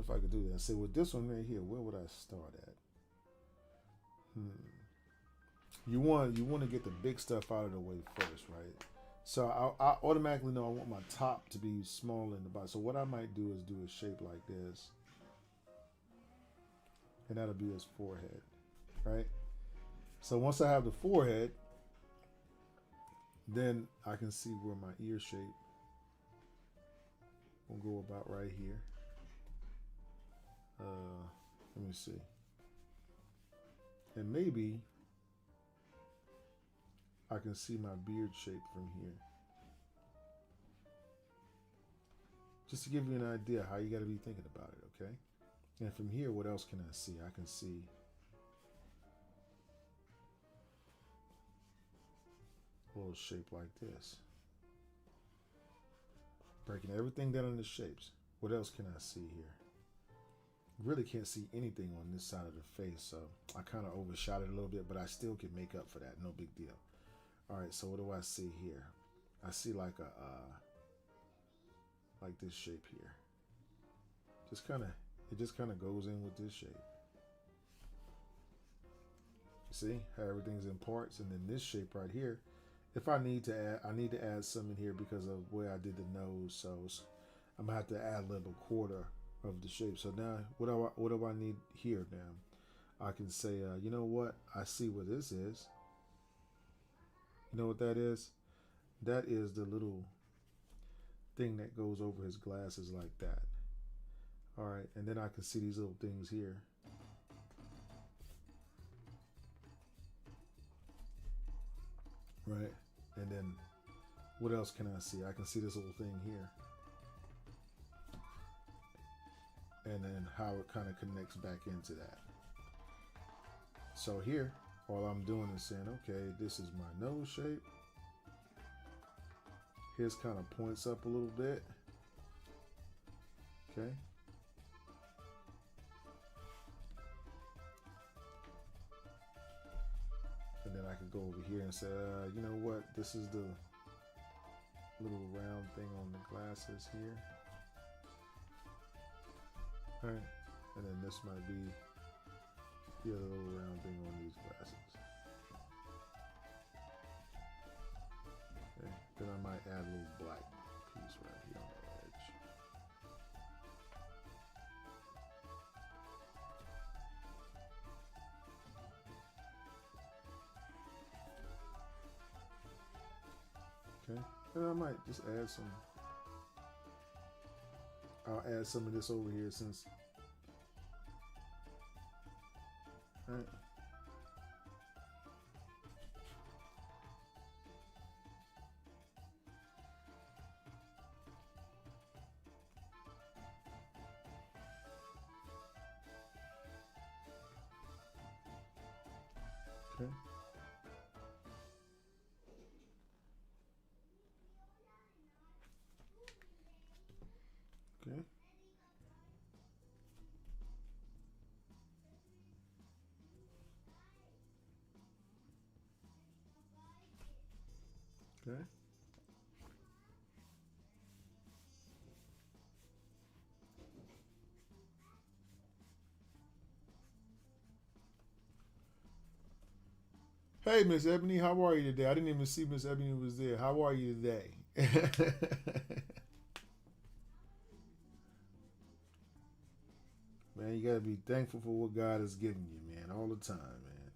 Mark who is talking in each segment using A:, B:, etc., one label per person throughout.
A: if I could do that. See, with this one right here, where would I start at? You want to get the big stuff out of the way first, right? So I automatically know I want my top to be smaller in the bottom. So what I might do is do a shape like this, and that'll be his forehead, right? So once I have the forehead, then I can see where my ear shape will go about right here. Let me see. And maybe I can see my beard shape from here. Just to give you an idea how you got to be thinking about it, okay? And from here, what else can I see? I can see a little shape like this. Breaking everything down into shapes. What else can I see here? Really can't see anything on this side of the face, so I kind of overshot it a little bit, but I still can make up for that. No big deal. All right, so what do I see here? I see like like this shape here. It just kind of goes in with this shape. You see how everything's in parts, and then this shape right here. If I need to add, I need to add some in here because of where I did the nose. So I'm gonna have to add a little quarter of the shape. So now, what do I need here now? I can say, you know what? I see what this is. You know what that is? That is the little thing that goes over his glasses like that. All right, and then I can see these little things here. Right, and then what else can I see? I can see this little thing here. And then how it kind of connects back into that. So here, all I'm doing is saying, okay, this is my nose shape. His kind of points up a little bit. Okay. And then I can go over here and say, you know what? This is the little round thing on the glasses here. All right. And then this might be the other little round thing on these glasses. Okay. Then I might add a little black piece right here on the edge. Okay. And I might just add some. I'll add some of this over here since. All right. Okay. Okay. Okay. Hey, Miss Ebony, how are you today? I didn't even see Miss Ebony was there. How are you today? Man, you gotta be thankful for what God has given you, man, all the time, man.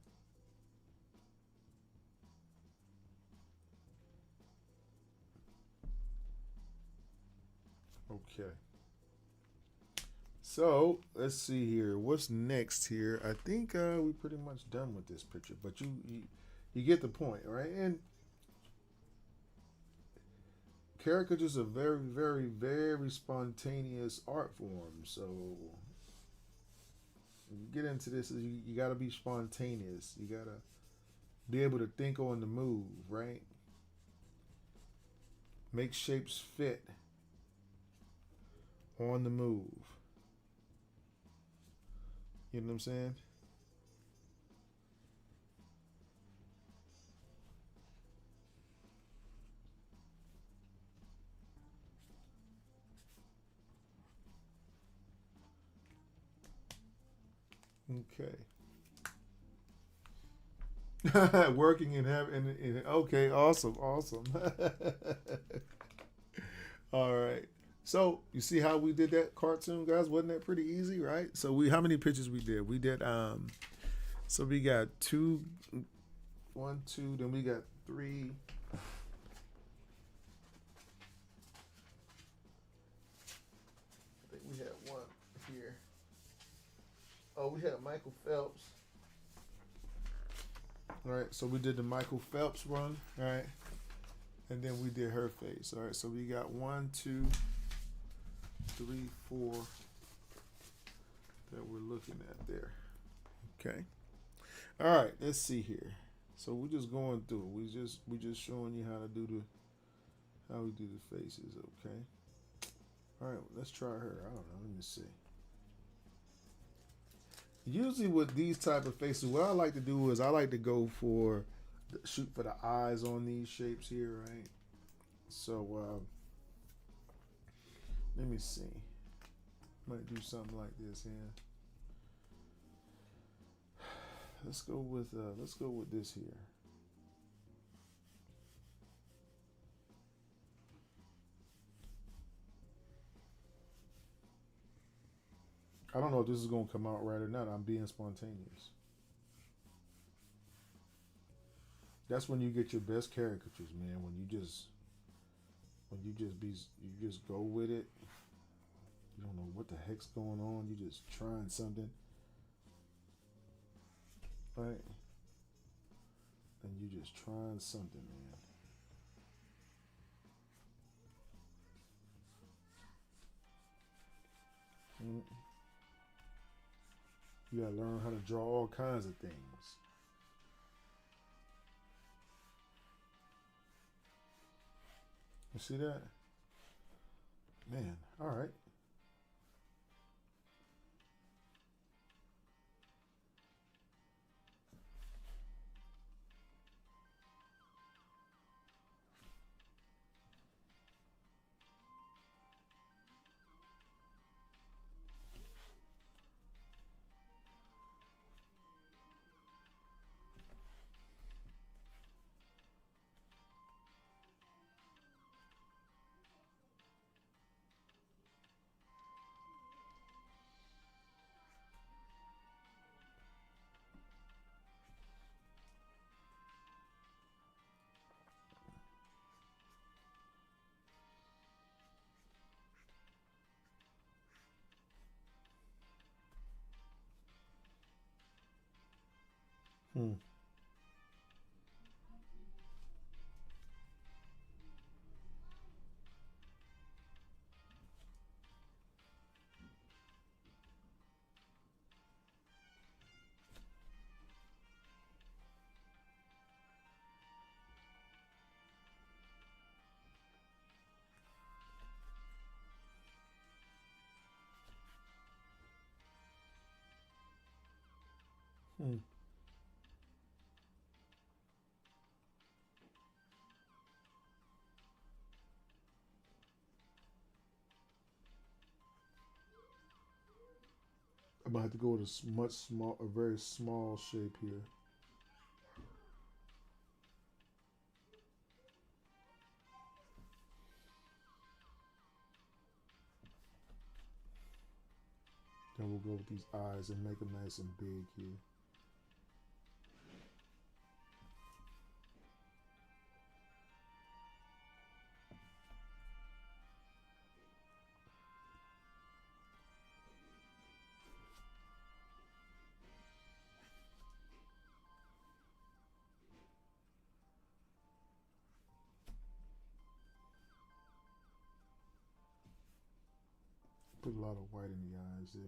A: Okay. So let's see here. What's next here? I think we're pretty much done with this picture, but you get the point, right? And caricatures are very, very, very spontaneous art form. So when you get into this, you got to be spontaneous. You got to be able to think on the move, right? Make shapes fit on the move. You know what I'm saying? Okay. Working and having. Okay, awesome, awesome. All right. So you see how we did that cartoon, guys? Wasn't that pretty easy, right? So we how many pictures we did? We did so we got two, one, two, then we got three. I think we had one here. Oh, we had Michael Phelps. All right, so we did the Michael Phelps run, all right, and then we did her face. All right, so we got one, two, three, four that we're looking at there. Okay. All right, let's see here. So we're just going through it. We just showing you how to do how we do the faces. Okay. All right, let's try her. I don't know. Let me see. Usually with these type of faces, what I like to do is I like to go for shoot for the eyes on these shapes here, right? So let me see. Might do something like this here. Let's go with this here. I don't know if this is gonna come out right or not. I'm being spontaneous. That's when you get your best caricatures, man. You just go with it. You don't know what the heck's going on. You just trying something, right? And you just trying something, man. Mm. You gotta learn how to draw all kinds of things. You see that? Man, all right. Hmm. Hmm. I'm gonna have to go with a very small shape here. Then we'll go with these eyes and make them nice and big here. Put a lot of white in the eyes there.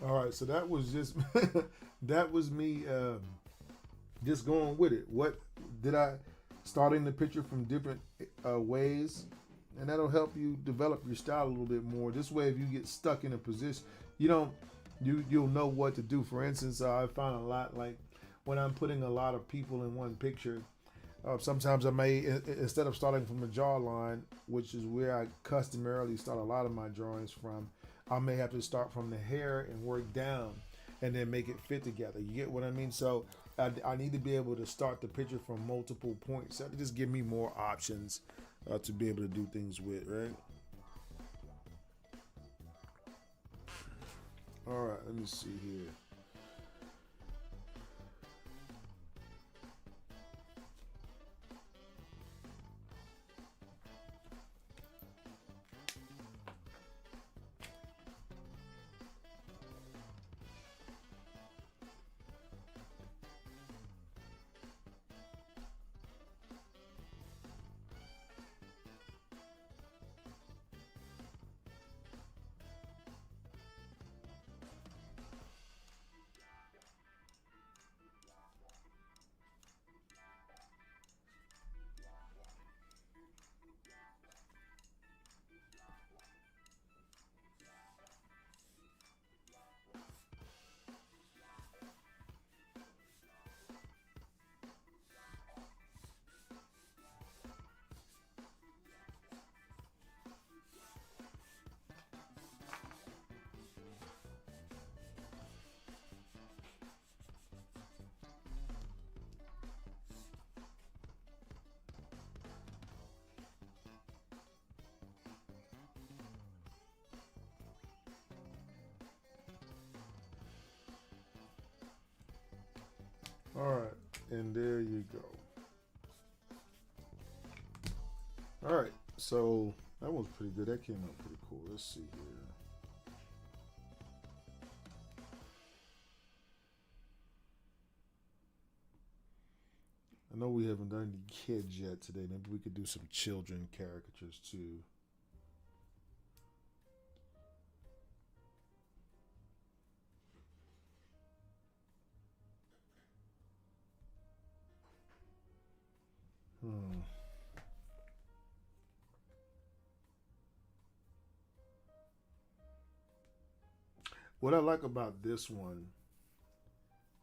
A: All right, so that was just that was me just going with it. What did I starting the picture from different ways, and that'll help you develop your style a little bit more. This way, if you get stuck in a position, you don't you'll know what to do. For instance, I find a lot like when I'm putting a lot of people in one picture. Sometimes I may, instead of starting from the jawline, which is where I customarily start a lot of my drawings from, I may have to start from the hair and work down and then make it fit together. You get what I mean? So I need to be able to start the picture from multiple points. That just give me more options to be able to do things with, right? All right, let me see here. All right, and there you go. All right, so that was pretty good. That came out pretty cool. Let's see here. I know we haven't done any kids yet today. Maybe we could do some children caricatures too. Hmm. What I like about this one,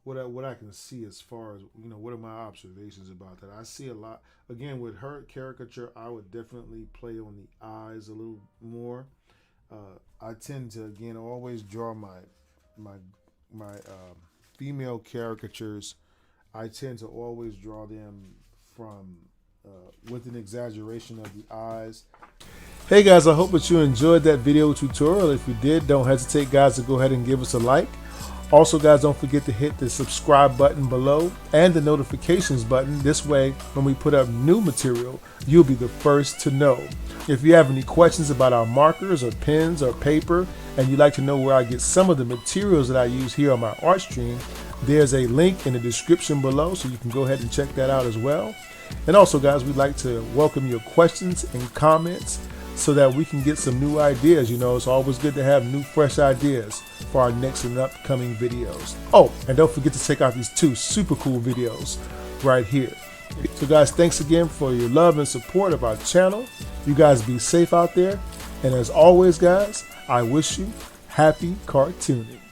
A: what I can see as far as what are my observations about that? I see a lot. Again, with her caricature, I would definitely play on the eyes a little more. I tend to again always draw my my female caricatures. I tend to always draw them from with an exaggeration of the eyes. Hey guys, I hope that you enjoyed that video tutorial. If you did, don't hesitate guys to go ahead and give us a like. Also guys, don't forget to hit the subscribe button below and the notifications button. This way, when we put up new material, you'll be the first to know. If you have any questions about our markers or pens or paper, and you'd like to know where I get some of the materials that I use here on my art stream, there's a link in the description below, so you can go ahead and check that out as well. And also guys, we'd like to welcome your questions and comments so that we can get some new ideas. It's always good to have new, fresh ideas for our next and upcoming videos. Oh, and don't forget to check out these two super cool videos right here. So guys, thanks again for your love and support of our channel. You guys be safe out there. And as always, guys, I wish you happy cartooning.